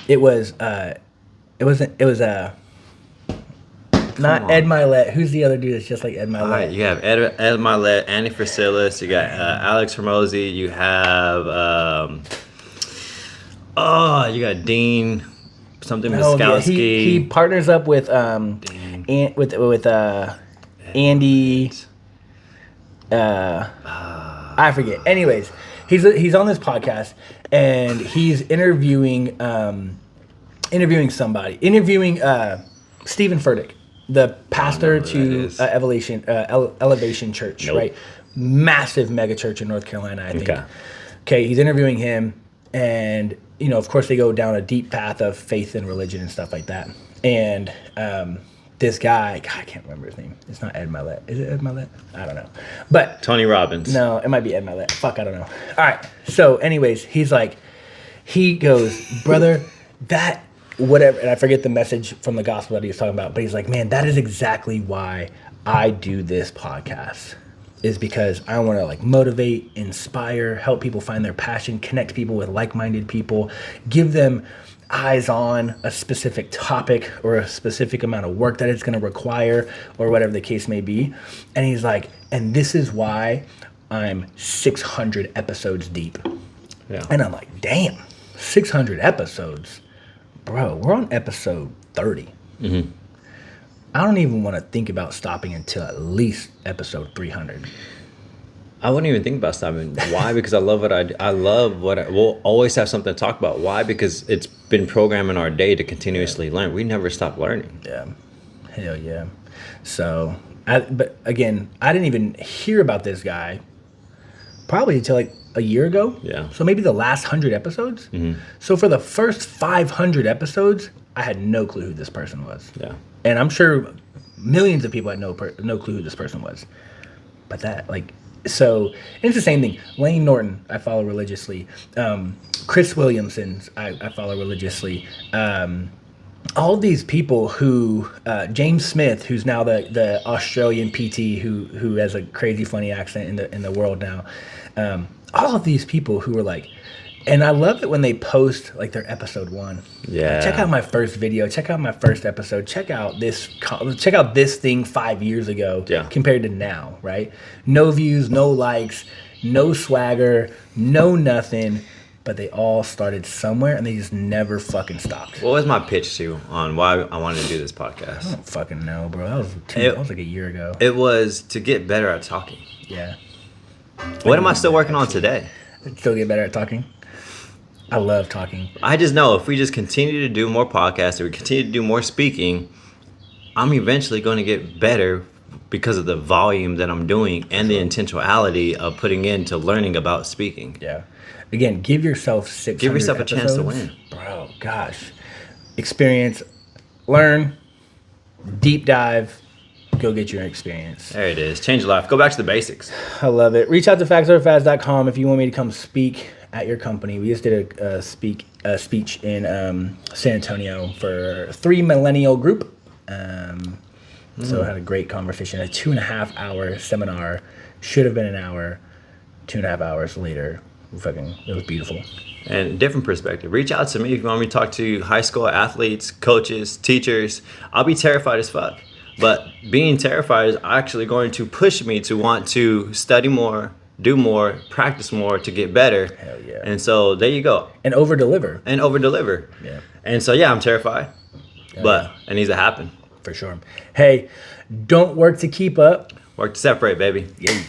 It was not Ed Milet. Who's the other dude that's just like Ed Milet? All right, you have Ed Milet, Andy Frasilis, you got Alex Hormozy, you have you got Dean something Miskowski. He partners up with with Andy. I forget. Anyways, he's on this podcast and he's interviewing Stephen Furtick, the pastor to Elevation Church, right? Massive mega church in North Carolina, I think. Okay, he's interviewing him, and you know, of course, they go down a deep path of faith and religion and stuff like that. And this guy, God, I can't remember his name. It's not Ed Milet. Is it Ed Milet? I don't know. But Tony Robbins. No, it might be Ed Milet. Fuck, I don't know. All right. So, anyways, he goes, brother, that whatever, and I forget the message from the gospel that he was talking about, but he's like, man, that is exactly why I do this podcast, is because I want to like motivate, inspire, help people find their passion, connect people with like-minded people, give them eyes on a specific topic or a specific amount of work that it's going to require or whatever the case may be. And he's like, and this is why I'm 600 episodes deep. Yeah. And I'm like, damn, 600 episodes. Bro, we're on episode 30. Mm-hmm. I don't even want to think about stopping until at least episode 300. I wouldn't even think about stopping. Why? Because I love what I do. We'll always have something to talk about. Why? Because it's been programming our day to continuously learn. We never stop learning. Yeah. Hell yeah. So, but again, I didn't even hear about this guy probably until like a year ago. Yeah. So maybe the last 100 episodes. Mm-hmm. So for the first 500 episodes, I had no clue who this person was. Yeah. And I'm sure millions of people had no clue who this person was. But that, like, so it's the same thing. Lane Norton, I follow religiously. Chris Williamson, I follow religiously. All these people who, James Smith, who's now the Australian PT who has a crazy funny accent in the world now. All of these people who are like, and I love it when they post like their episode 1. Yeah. Like, check out my first video. Check out my first episode. Check out this thing 5 years ago compared to now, right? No views, no likes, no swagger, no nothing. But they all started somewhere and they just never fucking stopped. What was my pitch to you on why I wanted to do this podcast? I don't fucking know, bro. That was like a year ago. It was to get better at talking. Yeah. What am I still working on today? Still get better at talking? I love talking. I just know if we just continue to do more podcasts, or we continue to do more speaking, I'm eventually going to get better because of the volume that I'm doing and the intentionality of putting into learning about speaking. Yeah. Again, give yourself 600 Give yourself episodes. a chance to win. Bro, gosh. Experience, learn, deep dive, go get your experience. There it is. Change your life. Go back to the basics. I love it. Reach out to factsoverfast.com if you want me to come speak at your company. We just did a speech in San Antonio for a 3 millennial group. So I had a great conversation. A 2.5 hour seminar. Should have been an hour. 2.5 hours later. It was beautiful. And different perspective. Reach out to me if you want me to talk to high school athletes, coaches, teachers. I'll be terrified as fuck. But being terrified is actually going to push me to want to study more, do more, practice more to get better. Hell yeah. And so there you go. And over-deliver. Yeah. And so, yeah, I'm terrified. But it needs to happen. For sure. Hey, don't work to keep up. Work to separate, baby. Yeah.